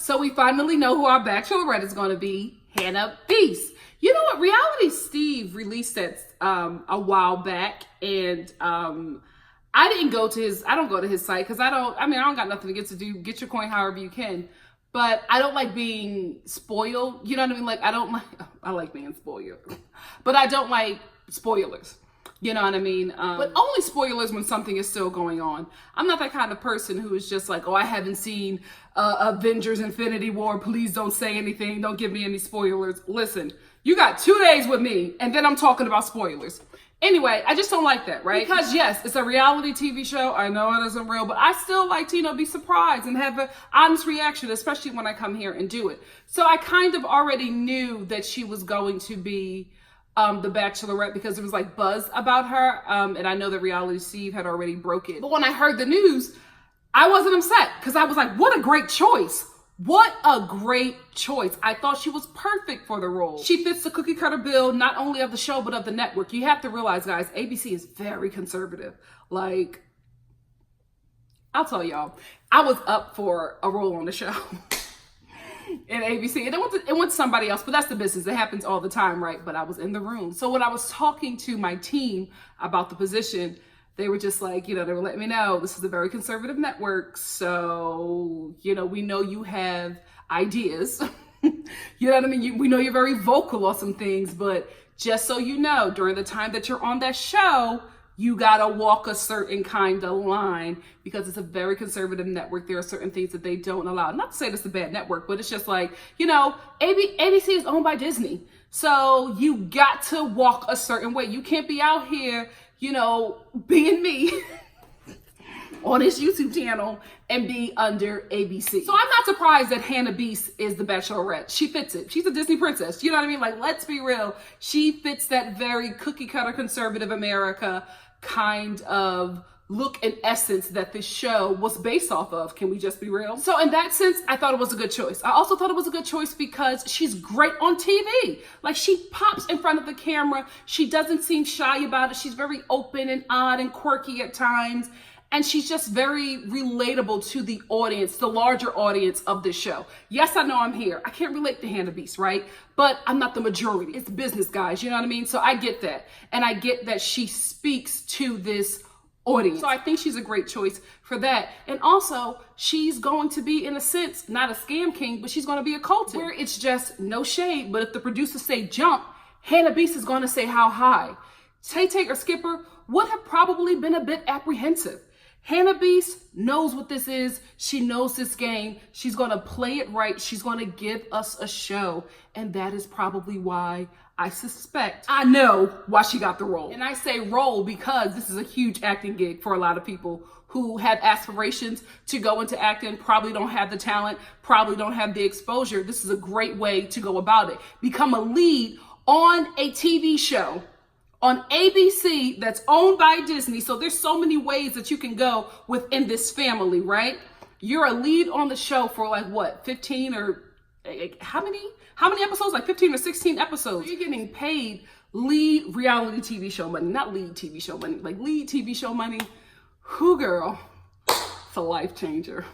So we finally know who our Bachelorette is going to be, Hannah Beast. You know what? Reality Steve released that a while back, and I didn't go to his. I don't go to his site because I don't got nothing to get to do. Get your coin however you can, but I don't like being spoiled. You know what I mean? Like I like being spoiled, but I don't like spoilers. You know what I mean? But only spoilers when something is still going on. I'm not that kind of person who is just like, oh, I haven't seen Avengers Infinity War. Please don't say anything. Don't give me any spoilers. Listen, you got 2 days with me, and then I'm talking about spoilers. Anyway, I just don't like that, right? Because yes, it's a reality TV show. I know it isn't real, but I still like to, be surprised and have an honest reaction, especially when I come here and do it. So I kind of already knew that she was going to be the Bachelorette because there was like buzz about her, and I know that Reality Steve had already broke it. But when I heard the news, I wasn't upset because I was like, what a great choice. What a great choice. I thought she was perfect for the role. She fits the cookie cutter bill, not only of the show, but of the network. You have to realize, guys, ABC is very conservative. Like, I'll tell y'all, I was up for a role on the show. In ABC, and it went to somebody else, but that's the business. It happens all the time, right? But I was in the room. So when I was talking to my team about the position, they were just like, they were letting me know this is a very conservative network. So, we know you have ideas. You know what I mean? We know you're very vocal on some things, but just so you know, during the time that you're on that show, you gotta walk a certain kind of line because it's a very conservative network. There are certain things that they don't allow. Not to say it's a bad network, but it's just like, ABC is owned by Disney. So you got to walk a certain way. You can't be out here, being me on his YouTube channel and be under ABC. So I'm not surprised that Hannah Beast is the Bachelorette. She fits it. She's a Disney princess. You know what I mean? Like, let's be real. She fits that very cookie cutter conservative America kind of look and essence that this show was based off of. Can we just be real? So in that sense, I thought it was a good choice. I also thought it was a good choice because she's great on TV. Like, she pops in front of the camera. She doesn't seem shy about it. She's very open and odd and quirky at times. And she's just very relatable to the audience, the larger audience of this show. Yes, I know I'm here. I can't relate to Hannah Beast, right? But I'm not the majority. It's business, guys. You know what I mean? So I get that. And I get that she speaks to this audience. So I think she's a great choice for that. And also, she's going to be, in a sense, not a scam king, but she's going to be a cultist. Where it's just no shade, but if the producers say jump, Hannah Beast is going to say how high. Tay or Skipper would have probably been a bit apprehensive. Hannah Beast knows what this is. She knows this game. She's going to play it right. She's going to give us a show. And that is probably why I know why she got the role. And I say role because this is a huge acting gig for a lot of people who have aspirations to go into acting, probably don't have the talent, probably don't have the exposure. This is a great way to go about it. Become a lead on a TV show on ABC that's owned by Disney. So there's so many ways that you can go within this family, right? You're a lead on the show for like what, 15 or how many episodes? Like 15 or 16 episodes. So you're getting paid lead reality TV show money, not lead TV show money, like lead TV show money. Who, girl? It's a life changer.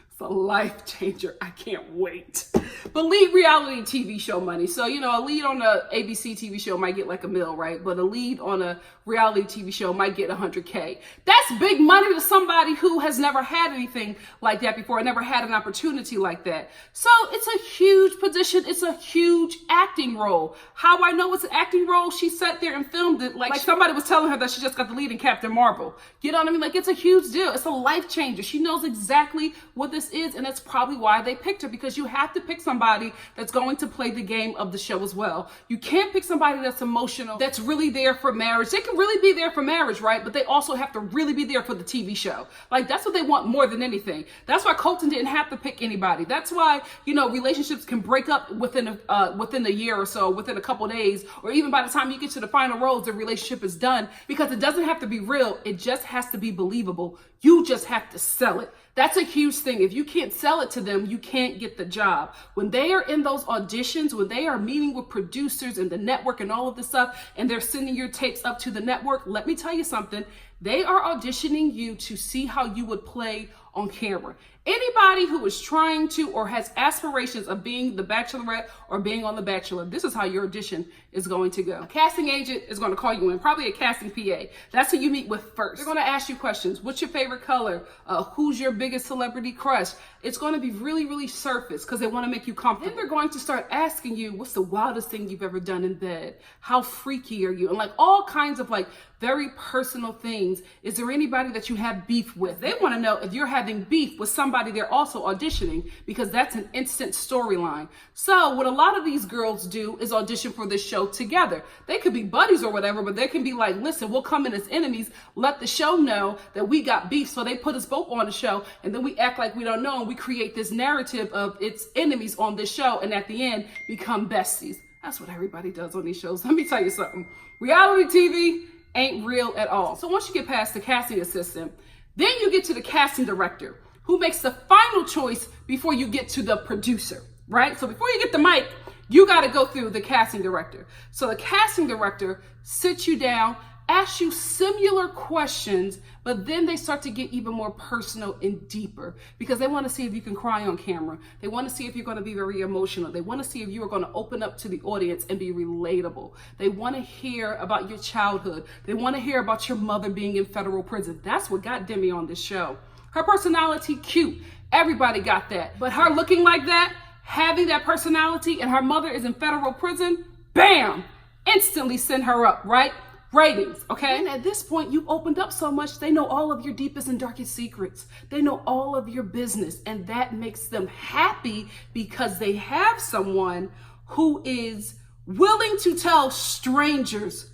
It's a life changer. I can't wait. But lead reality TV show money. So, a lead on a ABC TV show might get like $1 million, right? But a lead on a reality TV show might get $100K. That's big money to somebody who has never had anything like that before, never had an opportunity like that. So it's a huge position. It's a huge acting role. How I know it's an acting role? She sat there and filmed it like somebody was telling her that she just got the lead in Captain Marvel. You know what I mean? Like, it's a huge deal. It's a life changer. She knows exactly what this is, and that's probably why they picked her, because you have to pick somebody that's going to play the game of the show as well. You can't pick somebody that's emotional, that's really there for marriage. They can really be there for marriage, right? But they also have to really be there for the TV show. Like, that's what they want more than anything. That's why Colton didn't have to pick anybody. That's why, relationships can break up within a year or so, within a couple days, or even by the time you get to the final rose, the relationship is done, because it doesn't have to be real. It just has to be believable. You just have to sell it. That's a huge thing. If you can't sell it to them, you can't get the job. When they are in those auditions, when they are meeting with producers and the network and all of this stuff, and they're sending your tapes up to the network, let me tell you something. They are auditioning you to see how you would play on camera. Anybody who is trying to or has aspirations of being the Bachelorette or being on The Bachelor, this is how your audition is going to go. A casting agent is going to call you in, probably a casting PA. That's who you meet with first. They're going to ask you questions. What's your favorite color? Who's your biggest celebrity crush? It's going to be really, really surface because they want to make you comfortable. Then they're going to start asking you, what's the wildest thing you've ever done in bed? How freaky are you? And like all kinds of like very personal things. Is there anybody that you have beef with? They want to know if you're having beef with somebody they're also auditioning, because that's an instant storyline. So what a lot of these girls do is audition for this show together. They could be buddies or whatever, but they can be like, listen, we'll come in as enemies, let the show know that we got beef. So they put us both on the show, and then we act like we don't know, and we create this narrative of it's enemies on this show, and at the end become besties. That's what everybody does on these shows. Let me tell you something. Reality TV ain't real at all. So once you get past the casting assistant, then you get to the casting director, who makes the final choice before you get to the producer, right? So before you get the mic, you got to go through the casting director. So the casting director sits you down, asks you similar questions, but then they start to get even more personal and deeper because they want to see if you can cry on camera. They want to see if you're going to be very emotional. They want to see if you are going to open up to the audience and be relatable. They want to hear about your childhood. They want to hear about your mother being in federal prison. That's what got Demi on this show. Her personality, cute. Everybody got that. But her looking like that, having that personality, and her mother is in federal prison, bam, instantly send her up, right? Ratings, okay? And at this point, you've opened up so much, they know all of your deepest and darkest secrets. They know all of your business, and that makes them happy because they have someone who is willing to tell strangers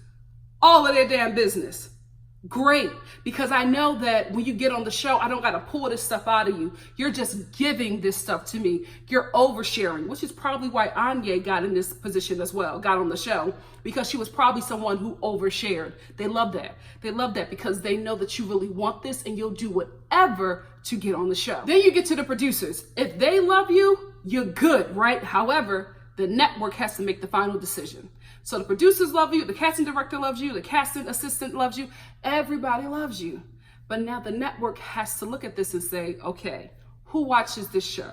all of their damn business. Great, because I know that when you get on the show, I don't got to pull this stuff out of you. You're just giving this stuff to me. You're oversharing, which is probably why Anya got in this position as well, got on the show, because she was probably someone who overshared. They love that. They love that because they know that you really want this and you'll do whatever to get on the show. Then you get to the producers. If they love you, you're good, right? However, the network has to make the final decision. So the producers love you, the casting director loves you, the casting assistant loves you, everybody loves you. But now the network has to look at this and say, okay, who watches this show?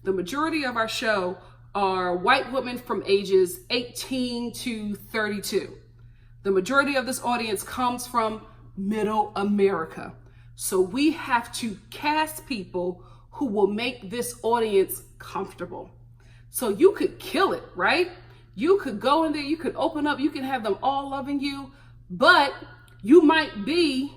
The majority of our show are white women from ages 18 to 32. The majority of this audience comes from middle America. So we have to cast people who will make this audience comfortable. So you could kill it, right? You could go in there, you could open up, you can have them all loving you, but you might be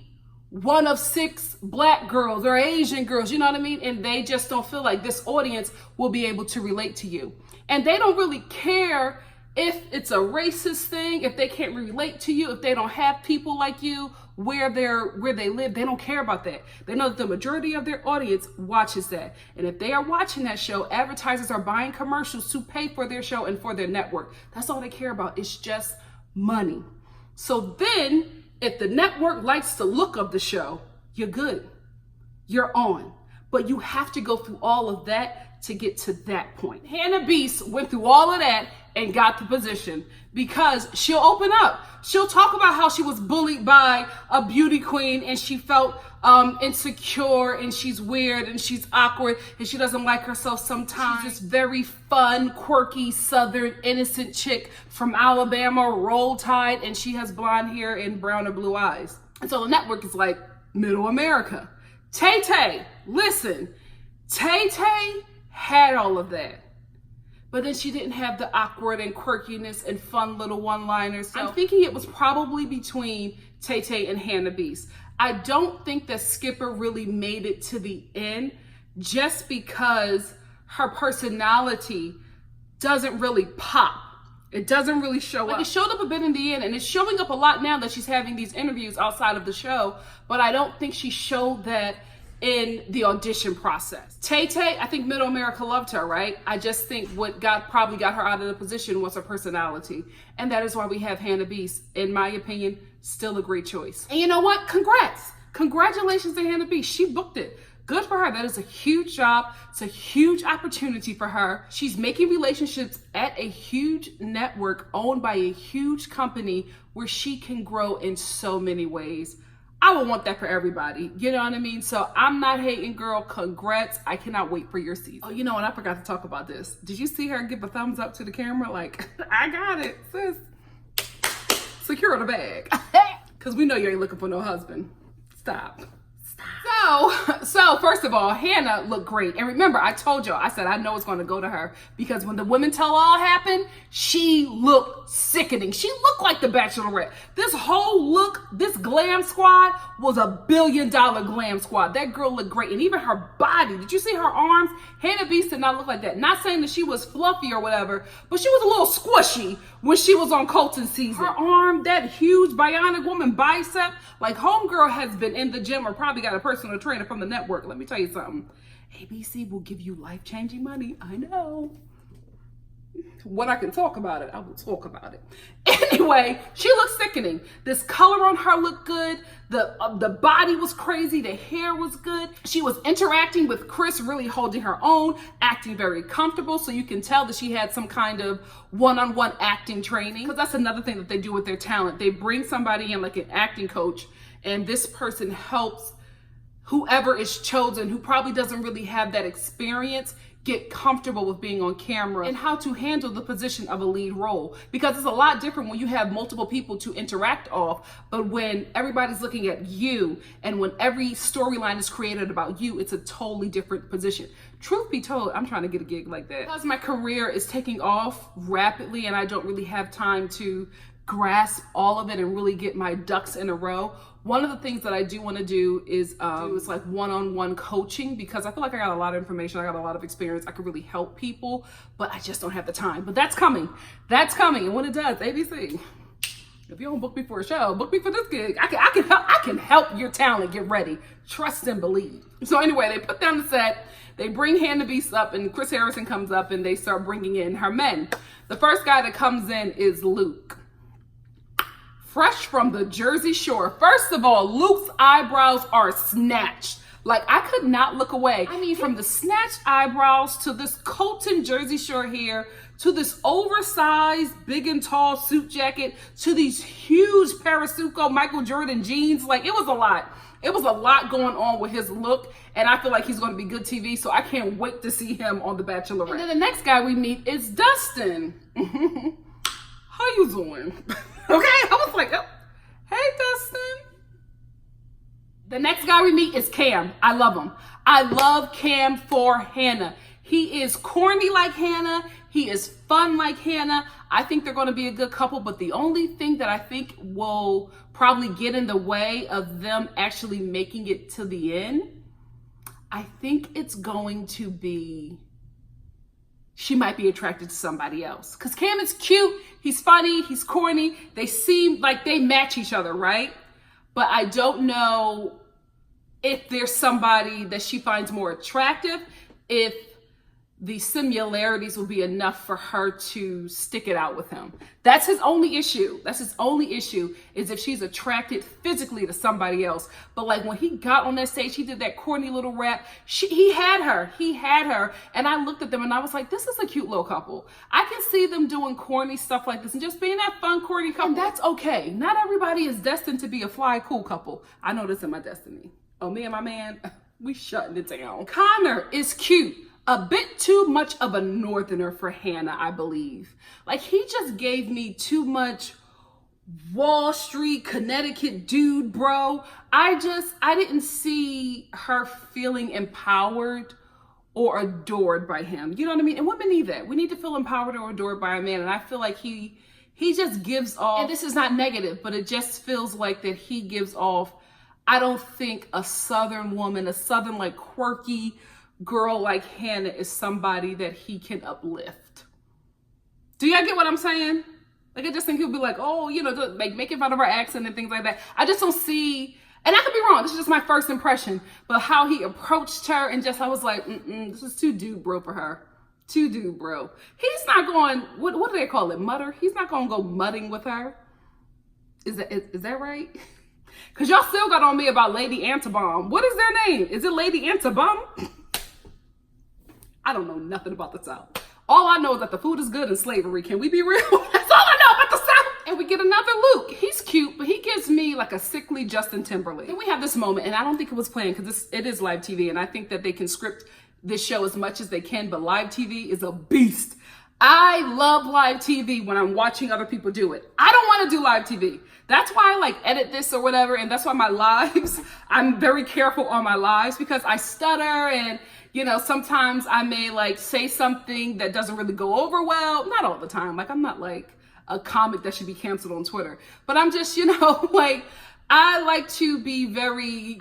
one of 6 black girls or Asian girls, you know what I mean? And they just don't feel like this audience will be able to relate to you. And they don't really care if it's a racist thing, if they can't relate to you, if they don't have people like you where they live, they don't care about that. They know that the majority of their audience watches that. And if they are watching that show, advertisers are buying commercials to pay for their show and for their network. That's all they care about. It's just money. So then if the network likes the look of the show, you're good. You're on. But you have to go through all of that to get to that point. Hannah Beast went through all of that and got the position because she'll open up. She'll talk about how she was bullied by a beauty queen and she felt insecure and she's weird and she's awkward and she doesn't like herself sometimes. She's this very fun, quirky, southern, innocent chick from Alabama, Roll Tide, and she has blonde hair and brown or blue eyes. And so the network is like, middle America. Tay-Tay, listen, Tay-Tay had all of that. But then she didn't have the awkward and quirkiness and fun little one-liners. So I'm thinking it was probably between Tay-Tay and Hannah Beast. I don't think that Skipper really made it to the end just because her personality doesn't really pop. It doesn't really show up. It showed up a bit in the end, and it's showing up a lot now that she's having these interviews outside of the show, but I don't think she showed that in the audition process. Tay-Tay, I think middle America loved her, right? I just think what probably got her out of the position was her personality. And that is why we have Hannah Beast, in my opinion, still a great choice. And you know what? Congrats. Congratulations to Hannah Beast. She booked it. Good for her. That is a huge job. It's a huge opportunity for her. She's making relationships at a huge network owned by a huge company where she can grow in so many ways. I would want that for everybody. You know what I mean? So I'm not hating, girl. Congrats. I cannot wait for your season. Oh, you know, and I forgot to talk about this. Did you see her give a thumbs up to the camera? Like, I got it, sis. Secure the bag. Because we know you ain't looking for no husband. Stop. So first of all, Hannah looked great. And remember, I told y'all, I said, I know it's going to go to her because when the women tell all happened, she looked sickening. She looked like the Bachelorette. This whole look, this glam squad was a $1 billion glam squad. That girl looked great. And even her body, did you see her arms? Hannah Beast did not look like that. Not saying that she was fluffy or whatever, but she was a little squishy when she was on Colton season. Her arm, that huge bionic woman bicep, like homegirl has been in the gym or probably got a personal trainer from the network. Let me tell you something. ABC will give you life-changing money. I know. When I can talk about it, I will talk about it. Anyway, she looked sickening. This color on her looked good. The body was crazy. The hair was good. She was interacting with Chris, really holding her own, acting very comfortable. So you can tell that she had some kind of one-on-one acting training. Because that's another thing that they do with their talent. They bring somebody in like an acting coach, and this person helps whoever is chosen who probably doesn't really have that experience get comfortable with being on camera and how to handle the position of a lead role. Because it's a lot different when you have multiple people to interact off, but when everybody's looking at you and when every storyline is created about you, it's a totally different position. Truth be told, I'm trying to get a gig like that. Because my career is taking off rapidly and I don't really have time to grasp all of it and really get my ducks in a row. One of the things that I do want to do is like one-on-one coaching, because I feel like I got a lot of information, I got a lot of experience, I could really help people, but I just don't have the time. But that's coming. That's coming. And when it does, ABC, if you don't book me for a show, book me for this gig. I can help your talent get ready. Trust and believe. So anyway, they put down the set, they bring Hannah Beast up, and Chris Harrison comes up, and they start bringing in her men. The first guy that comes in is Luke. Fresh from the Jersey Shore. First of all, Luke's eyebrows are snatched. Like, I could not look away. I mean, from the snatched eyebrows to this Colton Jersey Shore hair, to this oversized, big and tall suit jacket, to these huge Parasuco Michael Jordan jeans. Like, it was a lot. It was a lot going on with his look, and I feel like he's going to be good TV, so I can't wait to see him on The Bachelorette. And then the next guy we meet is Dustin. How you doing? Okay, I was like, oh, hey, Dustin. The next guy we meet is Cam. I love him. I love Cam for Hannah. He is corny like Hannah. He is fun like Hannah. I think they're going to be a good couple, but the only thing that I think will probably get in the way of them actually making it to the end, I think it's going to be she might be attracted to somebody else. Because Cam is cute, he's funny, he's corny. They seem like they match each other, right? But I don't know if there's somebody that she finds more attractive, if the similarities will be enough for her to stick it out with him. That's his only issue. That's his only issue, is if she's attracted physically to somebody else. But like when he got on that stage, he did that corny little rap. He had her. And I looked at them and I was like, this is a cute little couple. I can see them doing corny stuff like this and just being that fun, corny couple. And that's okay. Not everybody is destined to be a fly, cool couple. I know this in my destiny. Oh, me and my man, we shutting it down. Connor is cute. A bit too much of a northerner for Hannah, I believe. Like, he just gave me too much Wall Street, Connecticut dude, bro. I didn't see her feeling empowered or adored by him. You know what I mean? And women need that. We need to feel empowered or adored by a man. And I feel like he just gives off, and this is not negative, but it just feels like that he gives off, I don't think a Southern woman, a Southern, like, quirky girl like Hannah is somebody that he can uplift. Do y'all get what I'm saying? Like, I just think he'll be like, oh, you know, like making fun of her accent and things like that. I just don't see, and I could be wrong, this is just my first impression, but how he approached her and just, I was like, this is too dude bro for her. Too dude bro. He's not going, what do they call it? Mutter? He's not going to go mudding with her. Is that right? Because y'all still got on me about Lady Antebomb. What is their name? Is it Lady Antebomb? I don't know nothing about the South. All I know is that the food is good and slavery. Can we be real? That's all I know about the South. And we get another Luke. He's cute, but he gives me like a sickly Justin Timberlake. Then we have this moment, and I don't think it was planned because it is live TV, and I think that they can script this show as much as they can, but live TV is a beast. I love live TV when I'm watching other people do it. I don't want to do live TV. That's why I like edit this or whatever, and that's why my lives, I'm very careful on my lives because I stutter and, you know, sometimes I may like say something that doesn't really go over well. Not all the time. Like I'm not like a comic that should be canceled on Twitter, but I'm just, you know, like I like to be very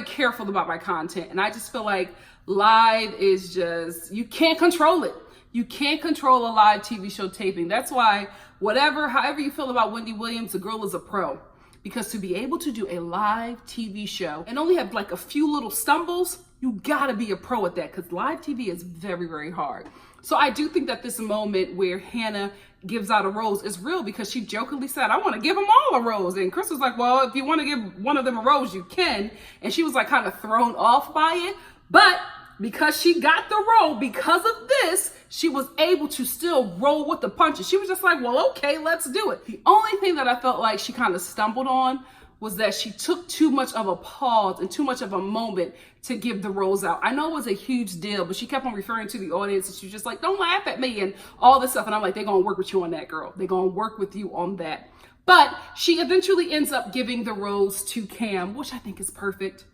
careful about my content. And I just feel like live is just, you can't control it. You can't control a live TV show taping. That's why however you feel about Wendy Williams, the girl is a pro. Because to be able to do a live TV show and only have like a few little stumbles, you gotta be a pro at that because live TV is very, very hard. So I do think that this moment where Hannah gives out a rose is real because she jokingly said, I want to give them all a rose. And Chris was like, well, if you want to give one of them a rose, you can. And she was like kind of thrown off by it. But because she got the role, because of this, she was able to still roll with the punches. She was just like, well, okay, let's do it. The only thing that I felt like she kind of stumbled on was that she took too much of a pause and too much of a moment to give the rose out. I know it was a huge deal, but she kept on referring to the audience and she was just like, don't laugh at me and all this stuff. And I'm like, they're going to work with you on that, girl. They're going to work with you on that. But she eventually ends up giving the rose to Cam, which I think is perfect.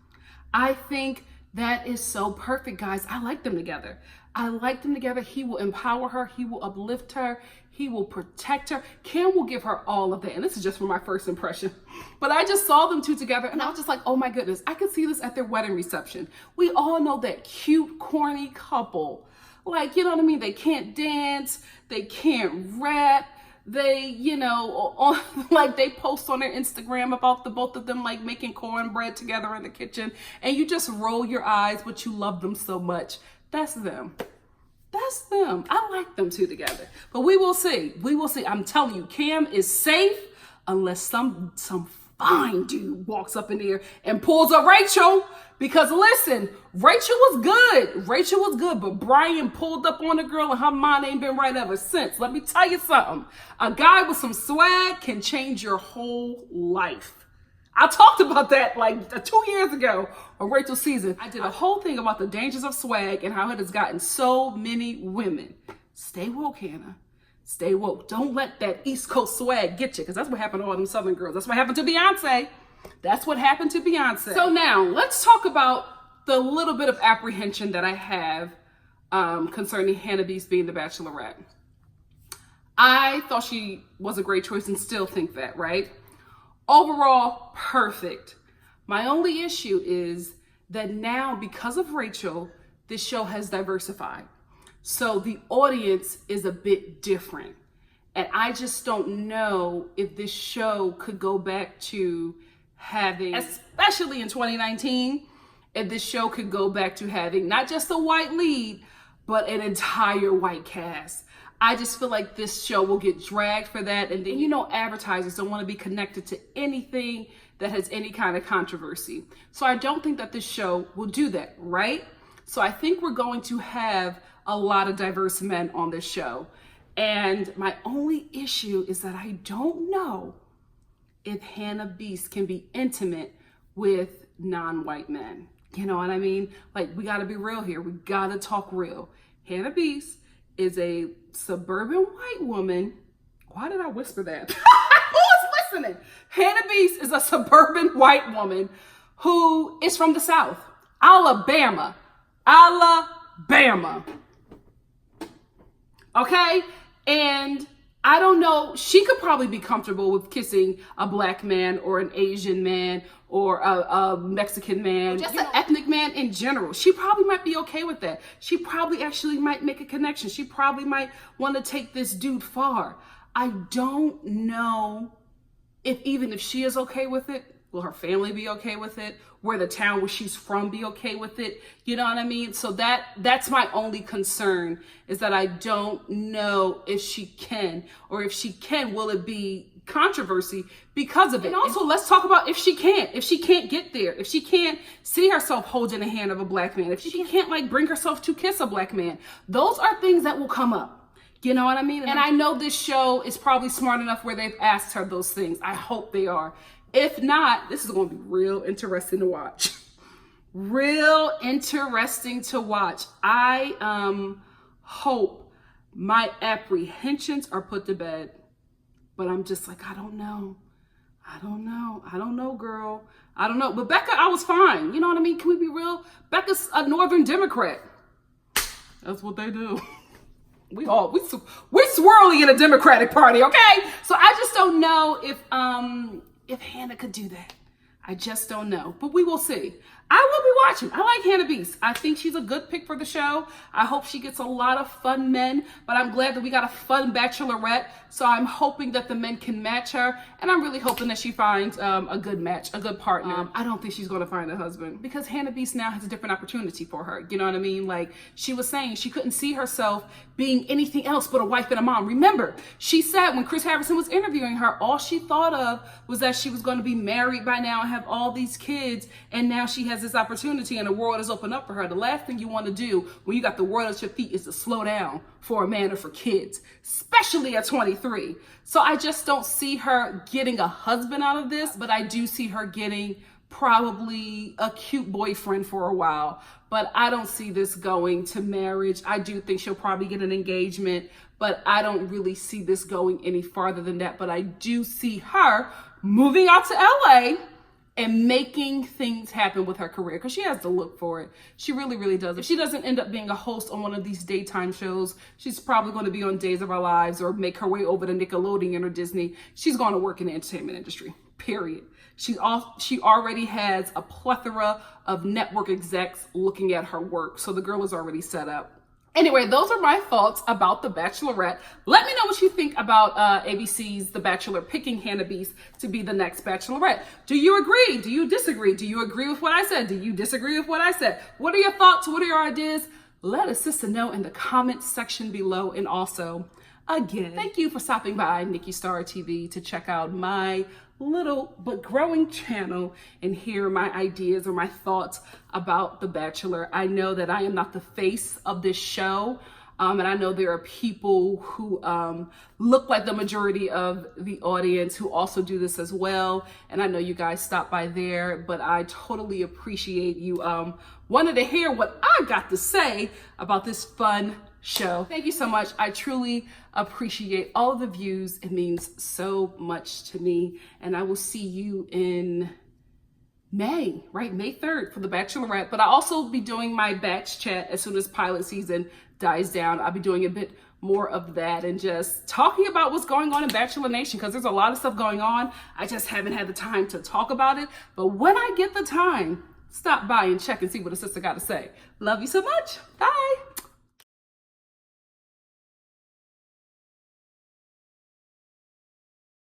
I think that is so perfect, guys. I like them together. I like them together. He will empower her. He will uplift her. He will protect her. Cam will give her all of that. And this is just from my first impression. But I just saw them two together and I was just like, oh my goodness, I could see this at their wedding reception. We all know that cute, corny couple. Like, you know what I mean? They can't dance. They can't rap. They, you know, like they post on their Instagram about the both of them like making cornbread together in the kitchen. And you just roll your eyes, but you love them so much. That's them. That's them. I like them two together. But we will see. We will see. I'm telling you, Cam is safe unless some fine dude walks up in there and pulls a Rachel. Because listen, Rachel was good. Rachel was good, but Brian pulled up on the girl and her mind ain't been right ever since. Let me tell you something. A guy with some swag can change your whole life. I talked about that like 2 years ago on Rachel's season. I did a whole thing about the dangers of swag and how it has gotten so many women. Stay woke, Hannah. Stay woke. Don't let that East Coast swag get you, because that's what happened to all them Southern girls. That's what happened to Beyonce. That's what happened to Beyonce. So now let's talk about the little bit of apprehension that I have concerning Hannah Beast being the Bachelorette. I thought she was a great choice and still think that, right? Overall, perfect. My only issue is that now, because of Rachel, this show has diversified. So the audience is a bit different. And I just don't know if this show could go back to having, especially in 2019, if this show could go back to having not just a white lead, but an entire white cast. I just feel like this show will get dragged for that. And then, you know, advertisers don't want to be connected to anything that has any kind of controversy. So I don't think that this show will do that, right? So I think we're going to have a lot of diverse men on this show. And my only issue is that I don't know if Hannah Beast can be intimate with non-white men. You know what I mean? Like, we got to be real here. We got to talk real. Hannah Beast is a suburban white woman. Why did I whisper that? Who is listening? Hannah Beast is a suburban white woman who is from the South. Alabama. Okay? And I don't know, she could probably be comfortable with kissing a black man or an Asian man or a Mexican man, just an ethnic man in general. She probably might be okay with that. She probably actually might make a connection. She probably might want to take this dude far. I don't know if even if she is okay with it, will her family be okay with it? Will the town where she's from be okay with it? You know what I mean? So that's my only concern, is that I don't know if she can, or if she can, will it be controversy because of it? And also, let's talk about if she can't get there, if she can't see herself holding the hand of a black man, if she can't like bring herself to kiss a black man. Those are things that will come up. You know what I mean? And I know this show is probably smart enough where they've asked her those things. I hope they are. If not, this is going to be real interesting to watch. Real interesting to watch. I hope my apprehensions are put to bed. But I'm just like, I don't know. I don't know, girl. I don't know. But Becca, I was fine. You know what I mean? Can we be real? Becca's a Northern Democrat. That's what they do. We swirly in a Democratic Party, okay? So I just don't know if Hannah could do that. I just don't know, but we will see. I will be watching. I like Hannah Beast. I think she's a good pick for the show. I hope she gets a lot of fun men, but I'm glad that we got a fun Bachelorette. So I'm hoping that the men can match her, and I'm really hoping that she finds a good match, a good partner. I don't think she's going to find a husband because Hannah Beast now has a different opportunity for her. You know what I mean? Like she was saying, she couldn't see herself being anything else but a wife and a mom. Remember, she said when Chris Harrison was interviewing her, all she thought of was that she was going to be married by now and have all these kids, and now she has this opportunity and the world is open up for her. The last thing you want to do when you got the world at your feet is to slow down for a man or for kids, especially at 23. So I just don't see her getting a husband out of this, but I do see her getting probably a cute boyfriend for a while. But I don't see this going to marriage. I do think she'll probably get an engagement, but I don't really see this going any farther than that. But I do see her moving out to LA and making things happen with her career because she has to look for it. She really, really does. If she doesn't end up being a host on one of these daytime shows, she's probably going to be on Days of Our Lives or make her way over to Nickelodeon or Disney. She's going to work in the entertainment industry, period. She already has a plethora of network execs looking at her work. So the girl is already set up. Anyway, those are my thoughts about The Bachelorette. Let me know what you think about ABC's The Bachelor picking Hannah Beast to be the next Bachelorette. Do you agree? Do you disagree? Do you agree with what I said? Do you disagree with what I said? What are your thoughts? What are your ideas? Let a sister know in the comments section below. And also, again, thank you for stopping by NikkiStar TV to check out my little but growing channel and hear my ideas or my thoughts about The Bachelor. I know that I am not the face of this show, and I know there are people who look like the majority of the audience who also do this as well, and I know you guys stop by there, but I totally appreciate you wanted to hear what I got to say about this fun show. Thank you so much. I truly appreciate all the views. It means so much to me. And I will see you in May, right? May 3rd for The Bachelorette. But I'll also be doing my batch chat as soon as pilot season dies down. I'll be doing a bit more of that and just talking about what's going on in Bachelor Nation because there's a lot of stuff going on. I just haven't had the time to talk about it. But when I get the time, stop by and check and see what a sister got to say. Love you so much. Bye.